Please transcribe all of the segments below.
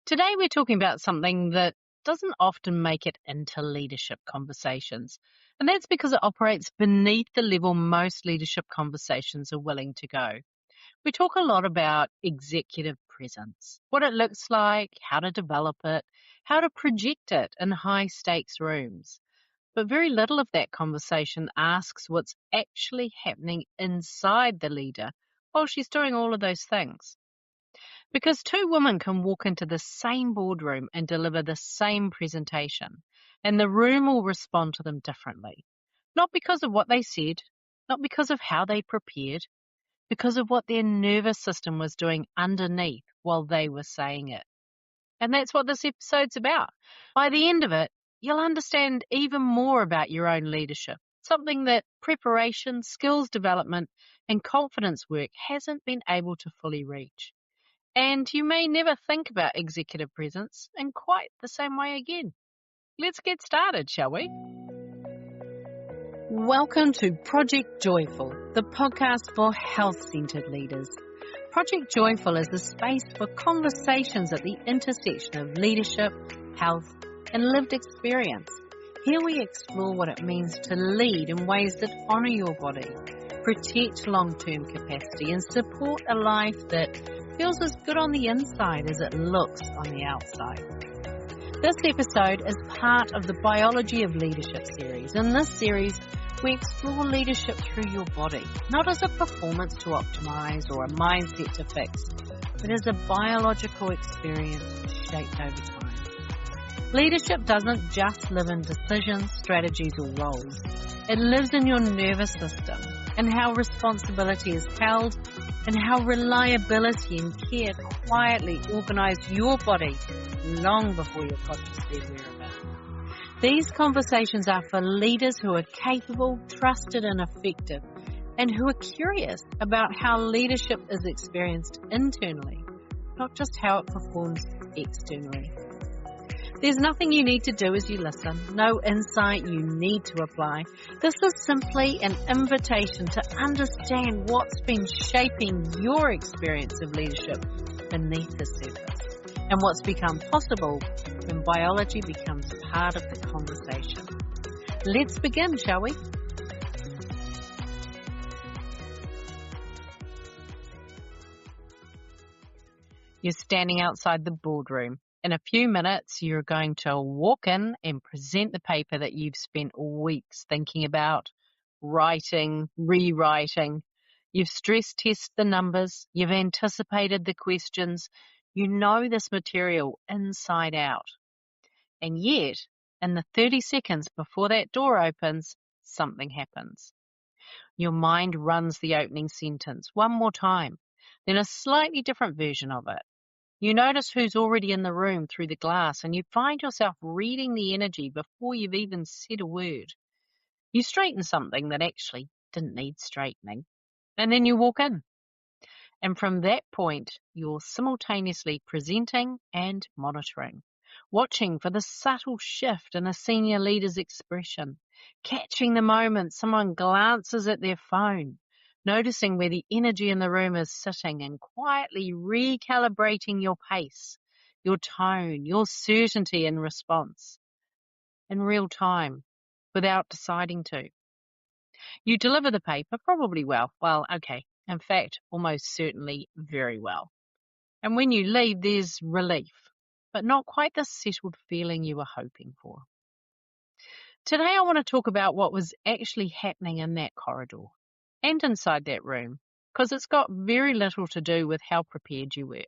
Today, we're talking about something that doesn't often make it into leadership conversations, and that's because it operates beneath the level most leadership conversations are willing to go. We talk a lot about executive presence, what it looks like, how to develop it, how to project it in high stakes rooms. But very little of that conversation asks what's actually happening inside the leader while she's doing all of those things. Because two women can walk into the same boardroom and deliver the same presentation, and the room will respond to them differently. Not because of what they said, not because of how they prepared, because of what their nervous system was doing underneath while they were saying it. And that's what this episode's about. By the end of it, you'll understand even more about your own leadership, something that preparation, skills development, and confidence work hasn't been able to fully reach. And you may never think about executive presence in quite the same way again. Let's get started, shall we? Welcome to Project Joyful, the podcast for health-centered leaders. Project Joyful is a space for conversations at the intersection of leadership, health, and lived experience. Here we explore what it means to lead in ways that honour your body, protect long-term capacity, and support a life that feels as good on the inside as it looks on the outside. This episode is part of the Biology of Leadership series. In this series, we explore leadership through your body, not as a performance to optimize or a mindset to fix, but as a biological experience shaped over time. Leadership doesn't just live in decisions, strategies, or roles. It lives in your nervous system and how responsibility is held and how reliability and care quietly organize your body long before you're consciously aware of it. These conversations are for leaders who are capable, trusted, and effective, and who are curious about how leadership is experienced internally, not just how it performs externally. There's nothing you need to do as you listen, no insight you need to apply. This is simply an invitation to understand what's been shaping your experience of leadership beneath the surface and what's become possible when biology becomes part of the conversation. Let's begin, shall we? You're standing outside the boardroom. In a few minutes, you're going to walk in and present the paper that you've spent weeks thinking about, writing, rewriting. You've stress tested the numbers. You've anticipated the questions. You know this material inside out. And yet, in the 30 seconds before that door opens, something happens. Your mind runs the opening sentence one more time, then a slightly different version of it. You notice who's already in the room through the glass, and you find yourself reading the energy before you've even said a word. You straighten something that actually didn't need straightening, and then you walk in. And from that point, you're simultaneously presenting and monitoring, watching for the subtle shift in a senior leader's expression, catching the moment someone glances at their phone, noticing where the energy in the room is sitting and quietly recalibrating your pace, your tone, your certainty in response in real time without deciding to. You deliver the paper probably well. In fact, almost certainly very well. And when you leave, there's relief, but not quite the settled feeling you were hoping for. Today, I want to talk about what was actually happening in that corridor and inside that room, because it's got very little to do with how prepared you were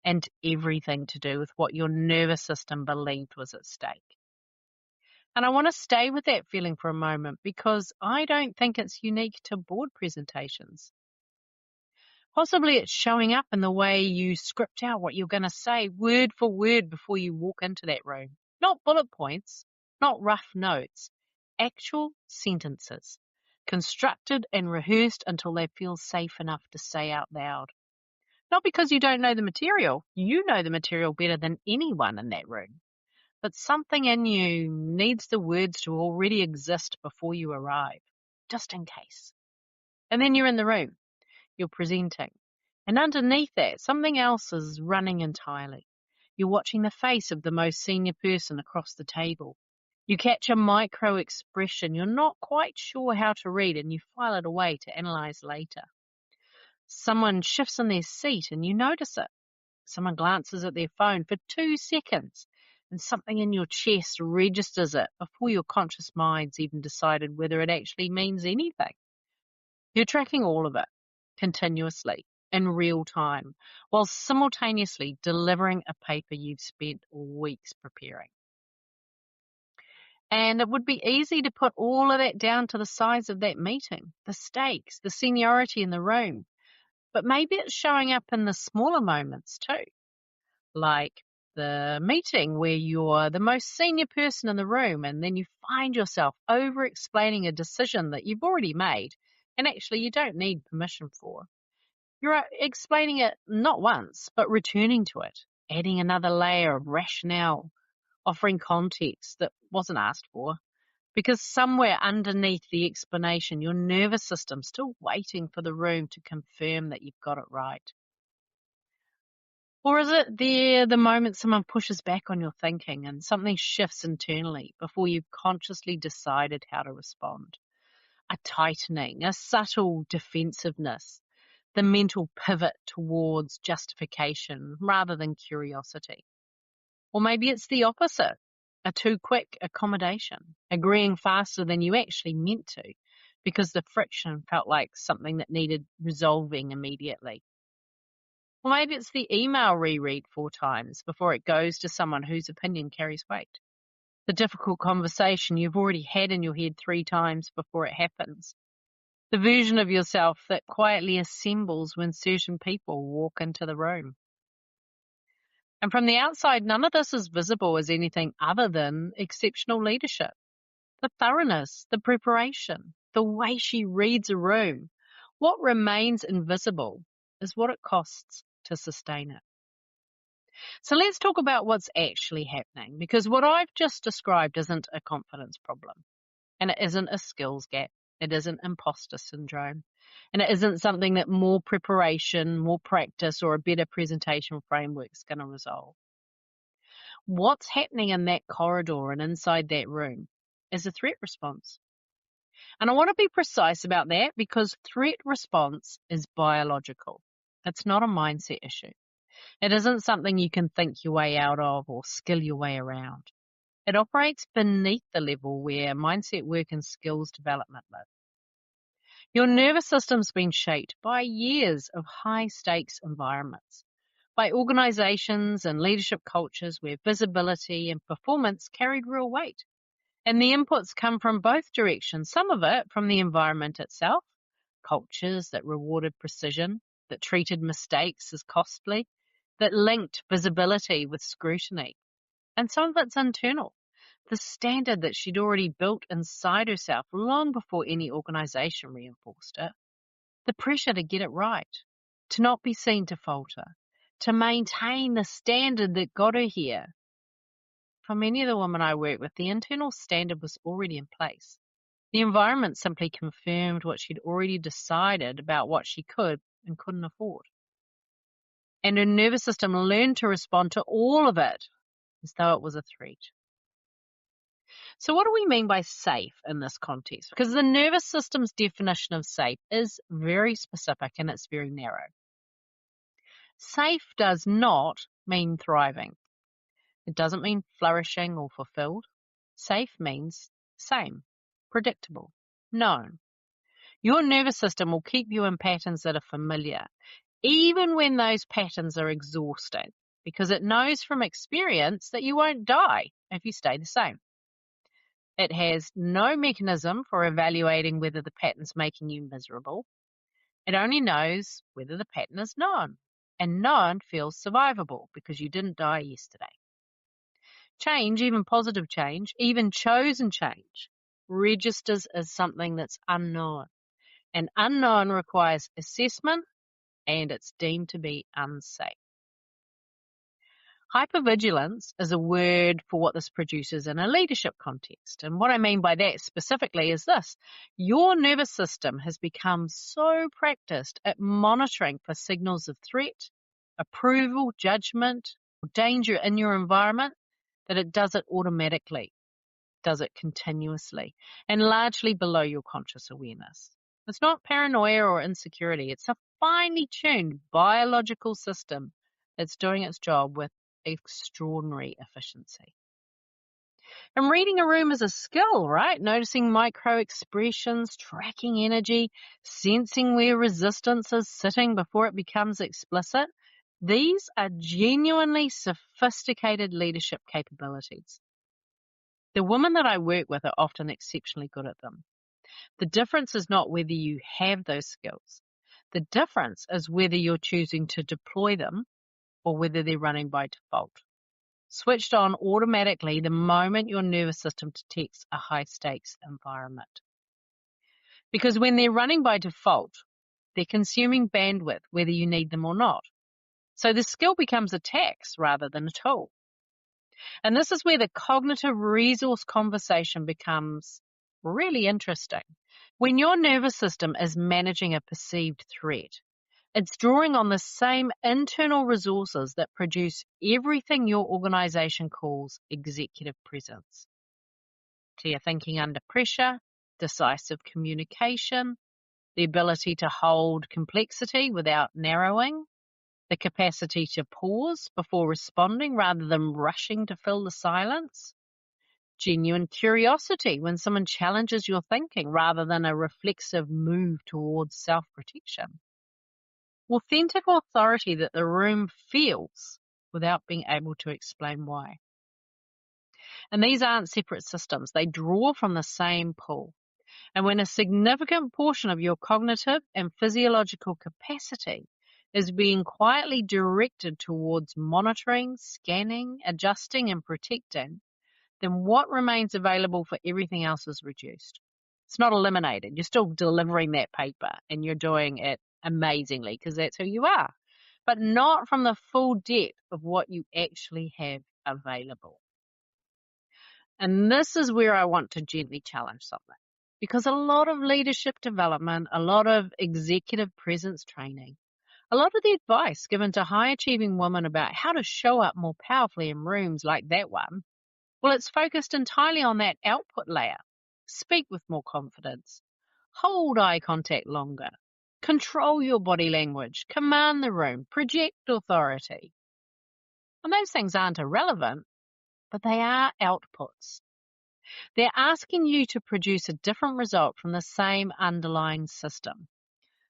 and everything to do with what your nervous system believed was at stake. And I want to stay with that feeling for a moment because I don't think it's unique to board presentations. Possibly it's showing up in the way you script out what you're going to say word for word before you walk into that room. Not bullet points, not rough notes, actual sentences, constructed and rehearsed until they feel safe enough to say out loud. Not because you don't know the material. You know the material better than anyone in that room. But something in you needs the words to already exist before you arrive, just in case. And then you're in the room. You're presenting. And underneath that, something else is running entirely. You're watching the face of the most senior person across the table. You catch a micro expression you're not quite sure how to read and you file it away to analyze later. Someone shifts in their seat and you notice it. Someone glances at their phone for 2 seconds and something in your chest registers it before your conscious mind's even decided whether it actually means anything. You're tracking all of it continuously in real time while simultaneously delivering a paper you've spent weeks preparing. And it would be easy to put all of that down to the size of that meeting, the stakes, the seniority in the room. But maybe it's showing up in the smaller moments too, like the meeting where you're the most senior person in the room and then you find yourself over-explaining a decision that you've already made and actually you don't need permission for. You're explaining it not once, but returning to it, adding another layer of rationale, offering context that wasn't asked for. Because somewhere underneath the explanation, your nervous system's still waiting for the room to confirm that you've got it right. Or is it the moment someone pushes back on your thinking and something shifts internally before you've consciously decided how to respond? A tightening, a subtle defensiveness, the mental pivot towards justification rather than curiosity. Or maybe it's the opposite. A too quick accommodation, agreeing faster than you actually meant to, because the friction felt like something that needed resolving immediately. Or maybe it's the email reread 4 times before it goes to someone whose opinion carries weight. The difficult conversation you've already had in your head 3 times before it happens. The version of yourself that quietly assembles when certain people walk into the room. And from the outside, none of this is visible as anything other than exceptional leadership. The thoroughness, the preparation, the way she reads a room. What remains invisible is what it costs to sustain it. So let's talk about what's actually happening, because what I've just described isn't a confidence problem, and it isn't a skills gap. It isn't imposter syndrome, and it isn't something that more preparation, more practice, or a better presentation framework is going to resolve. What's happening in that corridor and inside that room is a threat response. And I want to be precise about that because threat response is biological. It's not a mindset issue. It isn't something you can think your way out of or skill your way around. It operates beneath the level where mindset work and skills development live. Your nervous system's been shaped by years of high-stakes environments, by organizations and leadership cultures where visibility and performance carried real weight. And the inputs come from both directions, some of it from the environment itself, cultures that rewarded precision, that treated mistakes as costly, that linked visibility with scrutiny. And some of it's internal, the standard that she'd already built inside herself long before any organization reinforced it. The pressure to get it right, to not be seen to falter, to maintain the standard that got her here. For many of the women I work with, the internal standard was already in place. The environment simply confirmed what she'd already decided about what she could and couldn't afford. And her nervous system learned to respond to all of it as though it was a threat. So what do we mean by safe in this context? Because the nervous system's definition of safe is very specific and it's very narrow. Safe does not mean thriving. It doesn't mean flourishing or fulfilled. Safe means same, predictable, known. Your nervous system will keep you in patterns that are familiar, even when those patterns are exhausting, because it knows from experience that you won't die if you stay the same. It has no mechanism for evaluating whether the pattern's making you miserable. It only knows whether the pattern is known, and known feels survivable because you didn't die yesterday. Change, even positive change, even chosen change, registers as something that's unknown. And unknown requires assessment, and it's deemed to be unsafe. Hypervigilance is a word for what this produces in a leadership context. And what I mean by that specifically is this. Your nervous system has become so practiced at monitoring for signals of threat, approval, judgment, danger in your environment, that it does it automatically, does it continuously, and largely below your conscious awareness. It's not paranoia or insecurity. It's a finely tuned biological system that's doing its job with extraordinary efficiency. And reading a room is a skill, right? Noticing micro expressions, tracking energy, sensing where resistance is sitting before it becomes explicit. These are genuinely sophisticated leadership capabilities. The women that I work with are often exceptionally good at them. The difference is not whether you have those skills. The difference is whether you're choosing to deploy them or whether they're running by default. Switched on automatically the moment your nervous system detects a high stakes environment. Because when they're running by default, they're consuming bandwidth whether you need them or not. So the skill becomes a tax rather than a tool. And this is where the cognitive resource conversation becomes really interesting. When your nervous system is managing a perceived threat, it's drawing on the same internal resources that produce everything your organization calls executive presence. Clear thinking under pressure, decisive communication, the ability to hold complexity without narrowing, the capacity to pause before responding rather than rushing to fill the silence, genuine curiosity when someone challenges your thinking rather than a reflexive move towards self-protection, authentic authority that the room feels without being able to explain why. And these aren't separate systems. They draw from the same pool. And when a significant portion of your cognitive and physiological capacity is being quietly directed towards monitoring, scanning, adjusting, and protecting, then what remains available for everything else is reduced. It's not eliminated. You're still delivering that paper and you're doing it amazingly because that's who you are, but not from the full depth of what you actually have available. And this is where I want to gently challenge something, because a lot of leadership development, a lot of executive presence training, a lot of the advice given to high achieving women about how to show up more powerfully in rooms like that one, well, it's focused entirely on that output layer. Speak with more confidence. Hold eye contact longer. Control your body language. Command the room. Project authority. And those things aren't irrelevant, but they are outputs. They're asking you to produce a different result from the same underlying system.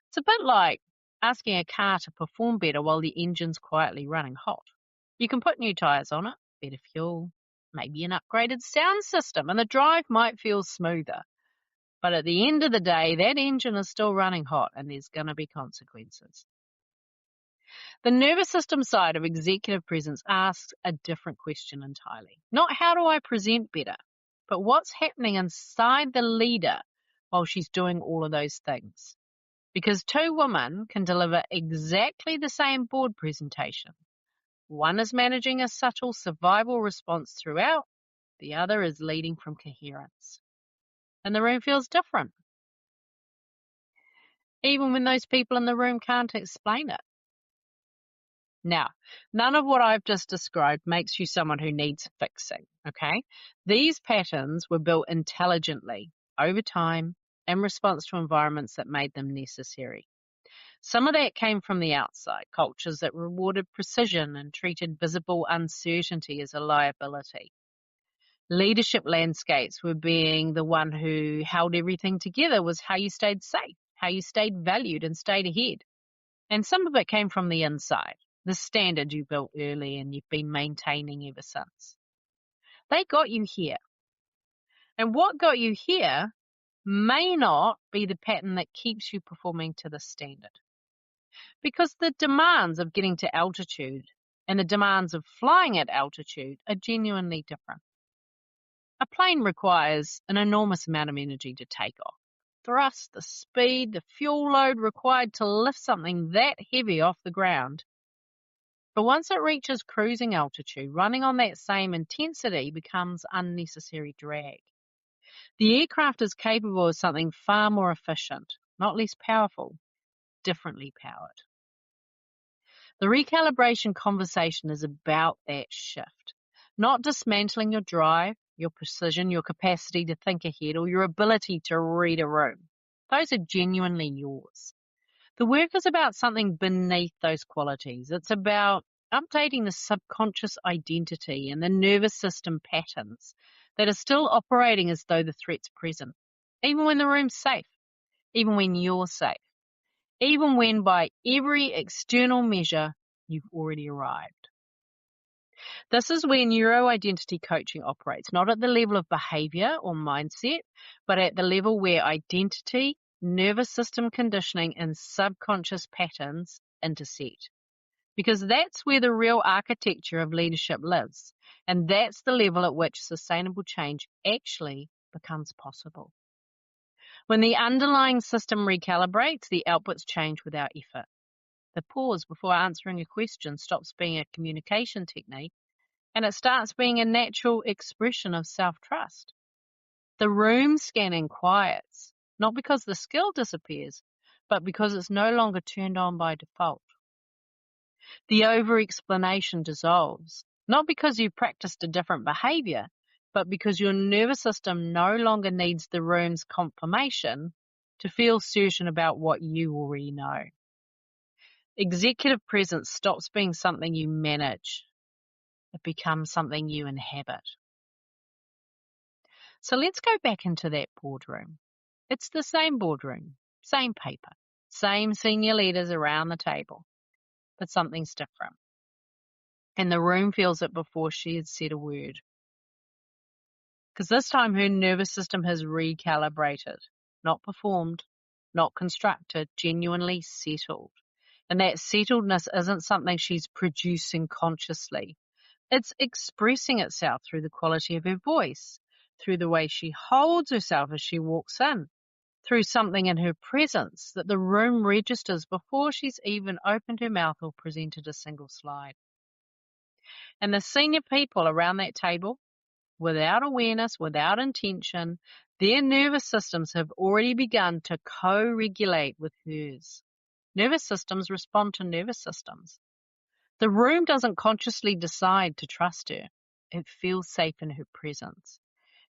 It's a bit like asking a car to perform better while the engine's quietly running hot. You can put new tyres on it, better fuel, maybe an upgraded sound system, and the drive might feel smoother. But at the end of the day, that engine is still running hot and there's going to be consequences. The nervous system side of executive presence asks a different question entirely. Not how do I present better, but what's happening inside the leader while she's doing all of those things. Because two women can deliver exactly the same board presentation. One is managing a subtle survival response throughout, the other is leading from coherence. And the room feels different, even when those people in the room can't explain it. Now, none of what I've just described makes you someone who needs fixing, okay? These patterns were built intelligently over time in response to environments that made them necessary. Some of that came from the outside, cultures that rewarded precision and treated visible uncertainty as a liability. Leadership landscapes were being the one who held everything together was how you stayed safe, how you stayed valued and stayed ahead. And some of it came from the inside, the standard you built early and you've been maintaining ever since. They got you here. And what got you here may not be the pattern that keeps you performing to the standard. Because the demands of getting to altitude and the demands of flying at altitude are genuinely different. A plane requires an enormous amount of energy to take off. Thrust, the speed, the fuel load required to lift something that heavy off the ground. But once it reaches cruising altitude, running on that same intensity becomes unnecessary drag. The aircraft is capable of something far more efficient, not less powerful, differently powered. The recalibration conversation is about that shift, not dismantling your drive, your precision, your capacity to think ahead, or your ability to read a room. Those are genuinely yours. The work is about something beneath those qualities. It's about updating the subconscious identity and the nervous system patterns that are still operating as though the threat's present, even when the room's safe, even when you're safe, even when by every external measure you've already arrived. This is where neuroidentity coaching operates, not at the level of behavior or mindset, but at the level where identity, nervous system conditioning, and subconscious patterns intersect. Because that's where the real architecture of leadership lives, and that's the level at which sustainable change actually becomes possible. When the underlying system recalibrates, the outputs change without effort. The pause before answering a question stops being a communication technique, and it starts being a natural expression of self-trust. The room scanning quiets, not because the skill disappears, but because it's no longer turned on by default. The over-explanation dissolves, not because you've practiced a different behavior, but because your nervous system no longer needs the room's confirmation to feel certain about what you already know. Executive presence stops being something you manage. It becomes something you inhabit. So let's go back into that boardroom. It's the same boardroom, same paper, same senior leaders around the table, but something's different. And the room feels it before she had said a word. Because this time her nervous system has recalibrated, not performed, not constructed, genuinely settled. And that settledness isn't something she's producing consciously. It's expressing itself through the quality of her voice, through the way she holds herself as she walks in, through something in her presence that the room registers before she's even opened her mouth or presented a single slide. And the senior people around that table, without awareness, without intention, their nervous systems have already begun to co-regulate with hers. Nervous systems respond to nervous systems. The room doesn't consciously decide to trust her. It feels safe in her presence.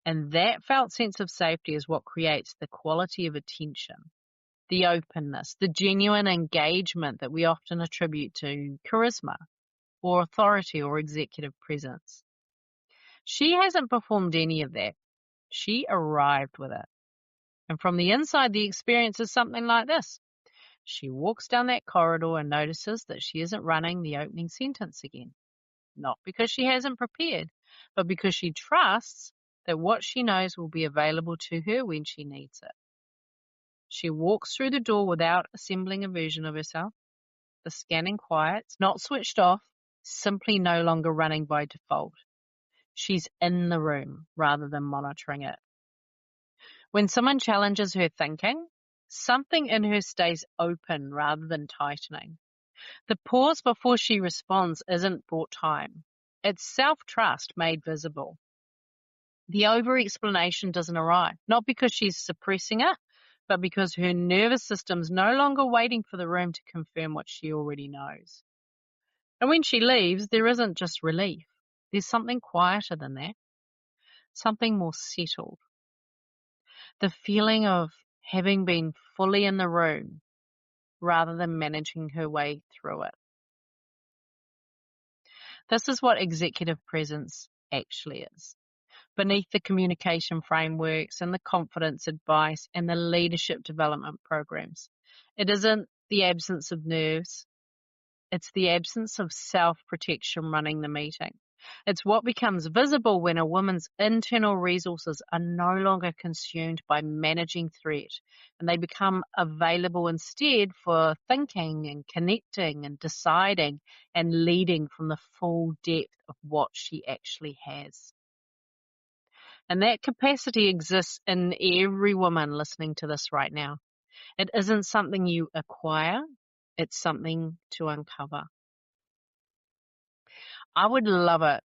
And that felt sense of safety is what creates the quality of attention, the openness, the genuine engagement that we often attribute to charisma or authority or executive presence. She hasn't performed any of that. She arrived with it. And from the inside, the experience is something like this. She walks down that corridor and notices that she isn't running the opening sentence again. Not because she hasn't prepared, but because she trusts that what she knows will be available to her when she needs it. She walks through the door without assembling a version of herself. The scanning quiets, not switched off, simply no longer running by default. She's in the room rather than monitoring it. When someone challenges her thinking, something in her stays open rather than tightening. The pause before she responds isn't bought time. It's self-trust made visible. The over-explanation doesn't arrive, not because she's suppressing it, but because her nervous system's no longer waiting for the room to confirm what she already knows. And when she leaves, there isn't just relief. There's something quieter than that, something more settled. The feeling of having been fully in the room rather than managing her way through it. This is what executive presence actually is. Beneath the communication frameworks and the confidence advice and the leadership development programs, it isn't the absence of nerves. It's the absence of self-protection running the meeting. It's what becomes visible when a woman's internal resources are no longer consumed by managing threat, and they become available instead for thinking and connecting and deciding and leading from the full depth of what she actually has. And that capacity exists in every woman listening to this right now. It isn't something you acquire, it's something to uncover. I would love it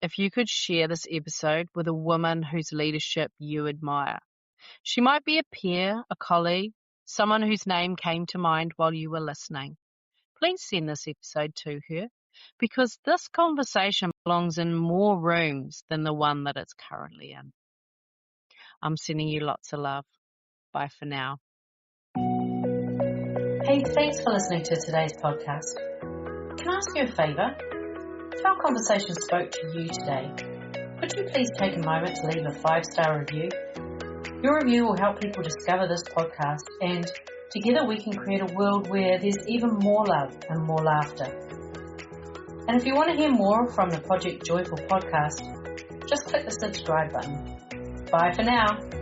if you could share this episode with a woman whose leadership you admire. She might be a peer, a colleague, someone whose name came to mind while you were listening. please send this episode to her, because this conversation belongs in more rooms than the one that it's currently in. I'm sending you lots of love. Bye for now. Hey, thanks for listening to today's podcast. Can I ask you a favour? If our conversation spoke to you today, could you please take a moment to leave a 5-star review? Your review will help people discover this podcast, and together we can create a world where there's even more love and more laughter. And if you want to hear more from the Project Joyful podcast, just click the subscribe button. Bye for now.